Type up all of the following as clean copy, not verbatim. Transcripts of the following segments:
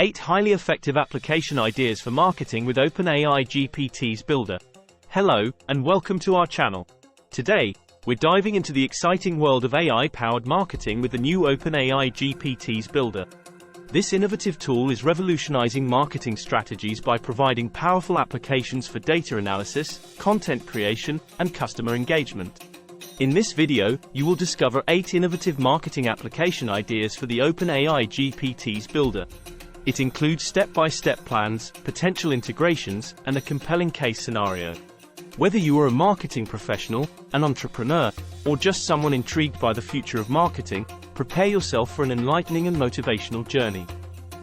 8 highly effective application ideas for marketing with OpenAI GPTs Builder. Hello, and welcome to our channel. Today, we're diving into the exciting world of AI-powered marketing with the new OpenAI GPTs Builder. This innovative tool is revolutionizing marketing strategies by providing powerful applications for data analysis, content creation, and customer engagement. In this video, you will discover 8 innovative marketing application ideas for the OpenAI GPTs Builder. It includes step-by-step plans, potential integrations, and a compelling case scenario. Whether you are a marketing professional, an entrepreneur, or just someone intrigued by the future of marketing, prepare yourself for an enlightening and motivational journey.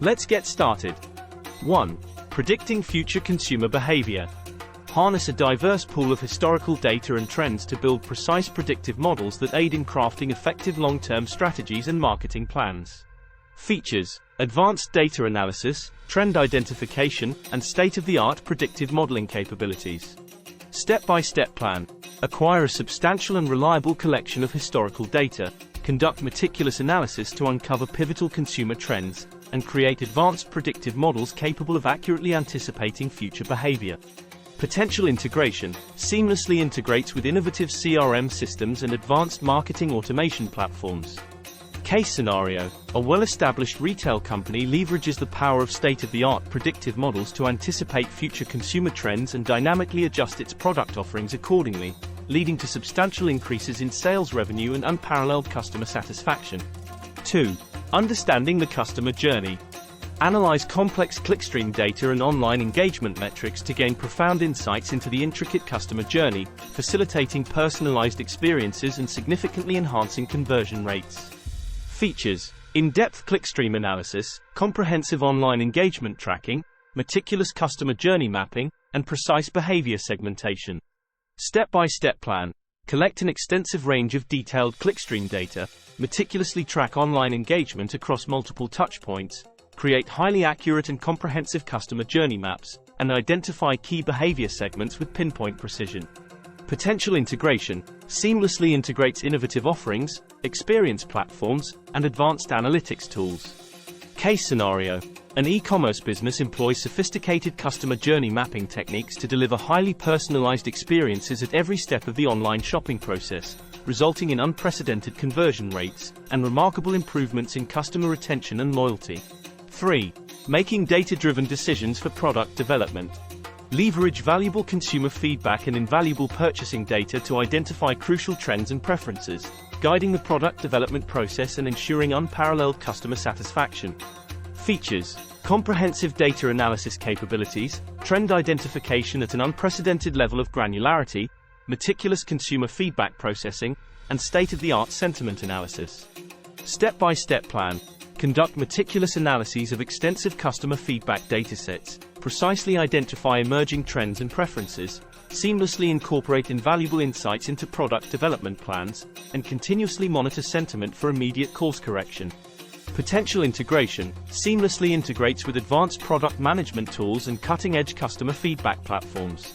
Let's get started. 1. Predicting future consumer behavior. Harness a diverse pool of historical data and trends to build precise predictive models that aid in crafting effective long-term strategies and marketing plans. Features: advanced data analysis, trend identification, and state-of-the-art predictive modeling capabilities. Step-by-step plan. Acquire a substantial and reliable collection of historical data, conduct meticulous analysis to uncover pivotal consumer trends, and create advanced predictive models capable of accurately anticipating future behavior. Potential integration. Seamlessly integrates with innovative CRM systems and advanced marketing automation platforms. Case scenario. A well-established retail company leverages the power of state-of-the-art predictive models to anticipate future consumer trends and dynamically adjust its product offerings accordingly, leading to substantial increases in sales revenue and unparalleled customer satisfaction. 2. Understanding the customer journey. Analyze complex clickstream data and online engagement metrics to gain profound insights into the intricate customer journey, facilitating personalized experiences and significantly enhancing conversion rates. Features: in-depth clickstream analysis, comprehensive online engagement tracking, meticulous customer journey mapping, and precise behavior segmentation. Step-by-step plan. Collect an extensive range of detailed clickstream data, meticulously track online engagement across multiple touchpoints, create highly accurate and comprehensive customer journey maps, and identify key behavior segments with pinpoint precision. Potential integration. Seamlessly integrates innovative offerings, experience platforms, and advanced analytics tools. Case scenario. An e-commerce business employs sophisticated customer journey mapping techniques to deliver highly personalized experiences at every step of the online shopping process, resulting in unprecedented conversion rates and remarkable improvements in customer retention and loyalty. 3. Making data-driven decisions for product development. Leverage valuable consumer feedback and invaluable purchasing data to identify crucial trends and preferences, guiding the product development process and ensuring unparalleled customer satisfaction. Features: comprehensive data analysis capabilities, trend identification at an unprecedented level of granularity, meticulous consumer feedback processing, and state-of-the-art sentiment analysis. Step-by-step plan. Conduct meticulous analyses of extensive customer feedback datasets, precisely identify emerging trends and preferences, seamlessly incorporate invaluable insights into product development plans, and continuously monitor sentiment for immediate course correction. Potential integration. Seamlessly integrates with advanced product management tools and cutting-edge customer feedback platforms.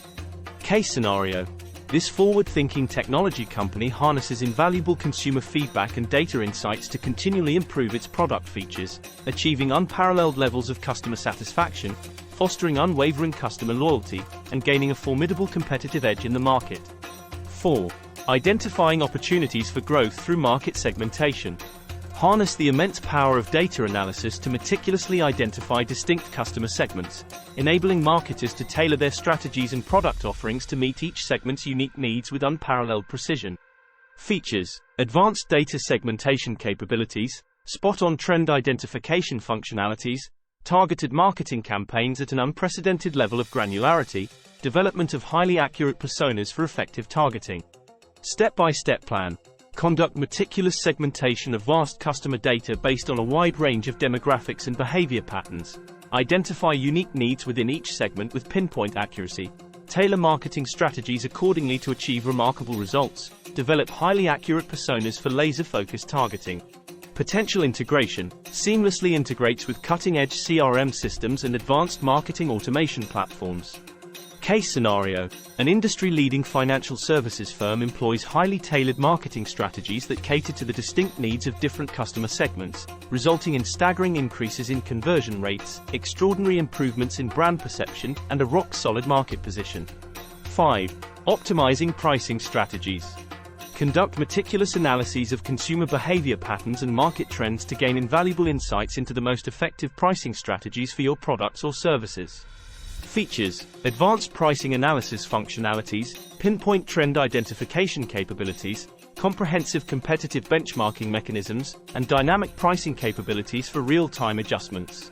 Case scenario. This forward-thinking technology company harnesses invaluable consumer feedback and data insights to continually improve its product features, achieving unparalleled levels of customer satisfaction, fostering unwavering customer loyalty, and gaining a formidable competitive edge in the market. 4. Identifying opportunities for growth through market segmentation. Harness the immense power of data analysis to meticulously identify distinct customer segments, enabling marketers to tailor their strategies and product offerings to meet each segment's unique needs with unparalleled precision. Features: advanced data segmentation capabilities, spot-on trend identification functionalities, targeted marketing campaigns at an unprecedented level of granularity, development of highly accurate personas for effective targeting. Step-by-step plan. Conduct meticulous segmentation of vast customer data based on a wide range of demographics and behavior patterns. Identify unique needs within each segment with pinpoint accuracy. Tailor marketing strategies accordingly to achieve remarkable results. Develop highly accurate personas for laser-focused targeting. Potential integration. Seamlessly integrates with cutting-edge CRM systems and advanced marketing automation platforms. Case scenario: an industry-leading financial services firm employs highly tailored marketing strategies that cater to the distinct needs of different customer segments, resulting in staggering increases in conversion rates, extraordinary improvements in brand perception, and a rock-solid market position. 5. Optimizing pricing strategies. Conduct meticulous analyses of consumer behavior patterns and market trends to gain invaluable insights into the most effective pricing strategies for your products or services. Features: advanced pricing analysis functionalities, pinpoint trend identification capabilities, comprehensive competitive benchmarking mechanisms, and dynamic pricing capabilities for real-time adjustments.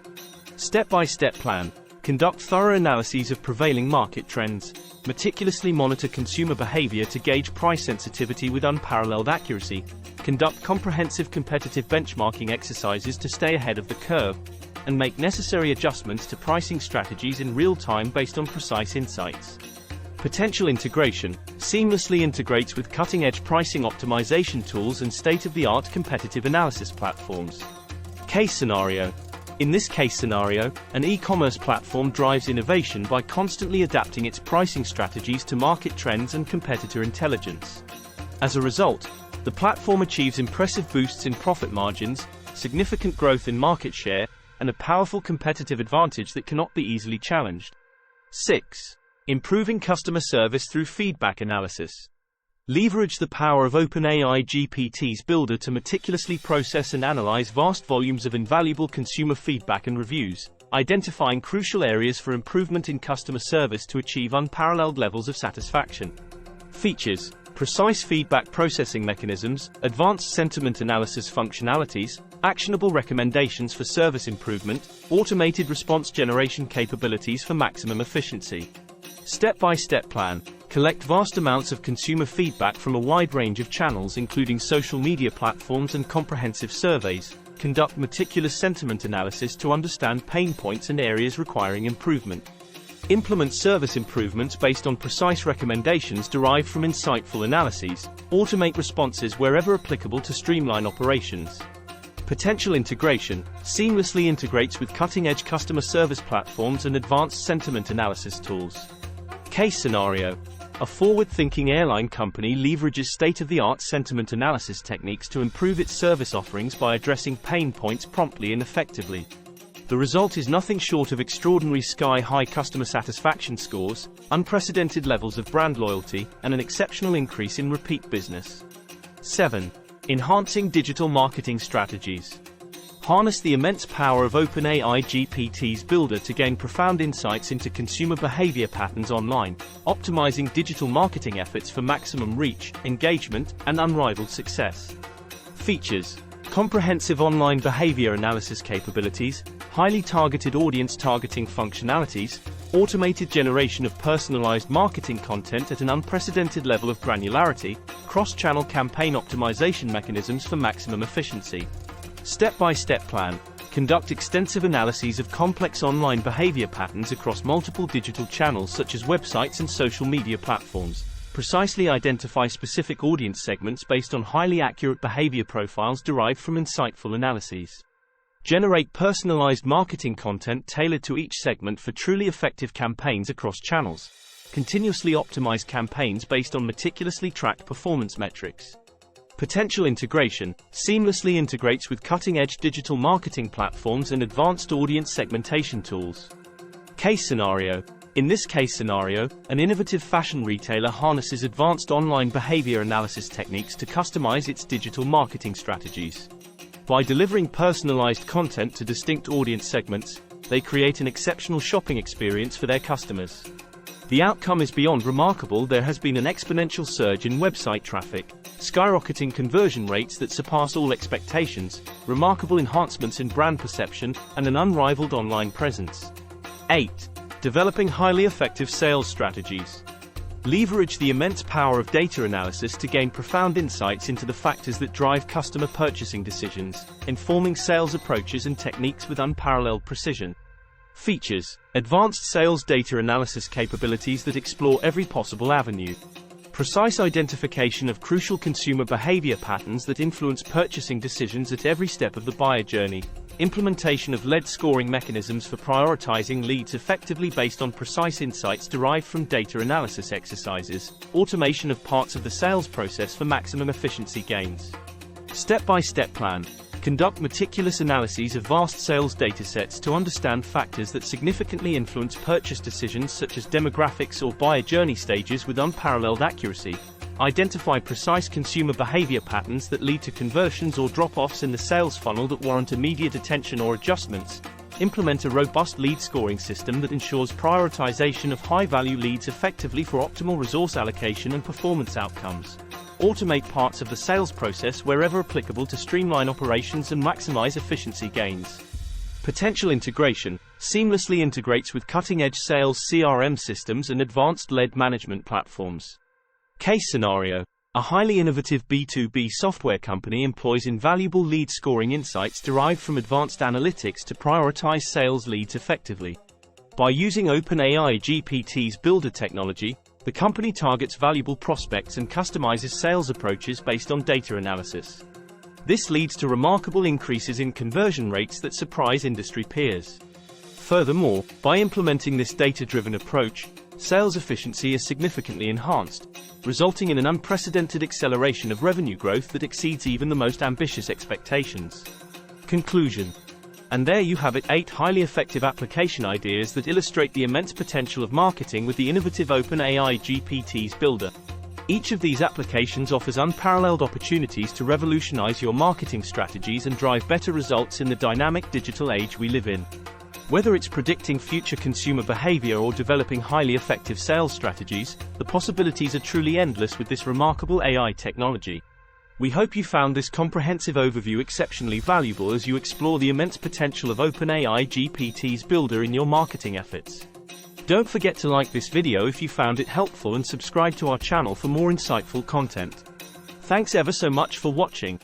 Step-by-step plan. Conduct thorough analyses of prevailing market trends. Meticulously monitor consumer behavior to gauge price sensitivity with unparalleled accuracy. Conduct comprehensive competitive benchmarking exercises to stay ahead of the curve, and make necessary adjustments to pricing strategies in real time based on precise insights. Potential integration: seamlessly integrates with cutting-edge pricing optimization tools and state-of-the-art competitive analysis platforms. Case scenario: in this case scenario, an e-commerce platform drives innovation by constantly adapting its pricing strategies to market trends and competitor intelligence. As a result, the platform achieves impressive boosts in profit margins, significant growth in market share, and a powerful competitive advantage that cannot be easily challenged. 6. Improving customer service through feedback analysis. Leverage the power of OpenAI GPTs Builder to meticulously process and analyze vast volumes of invaluable consumer feedback and reviews, identifying crucial areas for improvement in customer service to achieve unparalleled levels of satisfaction. Features: precise feedback processing mechanisms, advanced sentiment analysis functionalities, actionable recommendations for service improvement, automated response generation capabilities for maximum efficiency. Step-by-step plan. Collect vast amounts of consumer feedback from a wide range of channels including social media platforms and comprehensive surveys. Conduct meticulous sentiment analysis to understand pain points and areas requiring improvement. Implement service improvements based on precise recommendations derived from insightful analyses. Automate responses wherever applicable to streamline operations. Potential integration: seamlessly integrates with cutting-edge customer service platforms and advanced sentiment analysis tools. Case scenario: a forward-thinking airline company leverages state-of-the-art sentiment analysis techniques to improve its service offerings by addressing pain points promptly and effectively. The result is nothing short of extraordinary sky-high customer satisfaction scores, unprecedented levels of brand loyalty, and an exceptional increase in repeat business. 7. Enhancing digital marketing strategies. Harness the immense power of OpenAI GPTs Builder to gain profound insights into consumer behavior patterns online, optimizing digital marketing efforts for maximum reach, engagement, and unrivaled success. Features: comprehensive online behavior analysis capabilities, highly targeted audience targeting functionalities, automated generation of personalized marketing content at an unprecedented level of granularity, cross-channel campaign optimization mechanisms for maximum efficiency. Step-by-step plan. Conduct extensive analyses of complex online behavior patterns across multiple digital channels such as websites and social media platforms. Precisely identify specific audience segments based on highly accurate behavior profiles derived from insightful analyses. Generate personalized marketing content tailored to each segment for truly effective campaigns across channels. Continuously optimize campaigns based on meticulously tracked performance metrics. Potential integration: seamlessly integrates with cutting-edge digital marketing platforms and advanced audience segmentation tools. Case scenario: in this case scenario, an innovative fashion retailer harnesses advanced online behavior analysis techniques to customize its digital marketing strategies. By delivering personalized content to distinct audience segments, they create an exceptional shopping experience for their customers. The outcome is beyond remarkable. There has been an exponential surge in website traffic, skyrocketing conversion rates that surpass all expectations, remarkable enhancements in brand perception, and an unrivaled online presence. 8. Developing highly effective sales strategies. Leverage the immense power of data analysis to gain profound insights into the factors that drive customer purchasing decisions, informing sales approaches and techniques with unparalleled precision. Features: advanced sales data analysis capabilities that explore every possible avenue. Precise identification of crucial consumer behavior patterns that influence purchasing decisions at every step of the buyer journey. Implementation of lead scoring mechanisms for prioritizing leads effectively based on precise insights derived from data analysis exercises. Automation of parts of the sales process for maximum efficiency gains. Step-by-step plan. Conduct meticulous analyses of vast sales datasets to understand factors that significantly influence purchase decisions such as demographics or buyer journey stages with unparalleled accuracy. Identify precise consumer behavior patterns that lead to conversions or drop-offs in the sales funnel that warrant immediate attention or adjustments. Implement a robust lead scoring system that ensures prioritization of high-value leads effectively for optimal resource allocation and performance outcomes. Automate parts of the sales process wherever applicable to streamline operations and maximize efficiency gains. Potential integration seamlessly integrates with cutting-edge sales CRM systems and advanced lead management platforms. Case scenario: a highly innovative B2B software company employs invaluable lead scoring insights derived from advanced analytics to prioritize sales leads effectively. By using OpenAI GPTs Builder technology, the company targets valuable prospects and customizes sales approaches based on data analysis. This leads to remarkable increases in conversion rates that surprise industry peers. Furthermore, by implementing this data-driven approach, sales efficiency is significantly enhanced, resulting in an unprecedented acceleration of revenue growth that exceeds even the most ambitious expectations. Conclusion. And there you have it, 8 highly effective application ideas that illustrate the immense potential of marketing with the innovative OpenAI GPTs Builder. Each of these applications offers unparalleled opportunities to revolutionize your marketing strategies and drive better results in the dynamic digital age we live in. Whether it's predicting future consumer behavior or developing highly effective sales strategies, the possibilities are truly endless with this remarkable AI technology. We hope you found this comprehensive overview exceptionally valuable as you explore the immense potential of OpenAI GPTs Builder in your marketing efforts. Don't forget to like this video if you found it helpful and subscribe to our channel for more insightful content. Thanks ever so much for watching.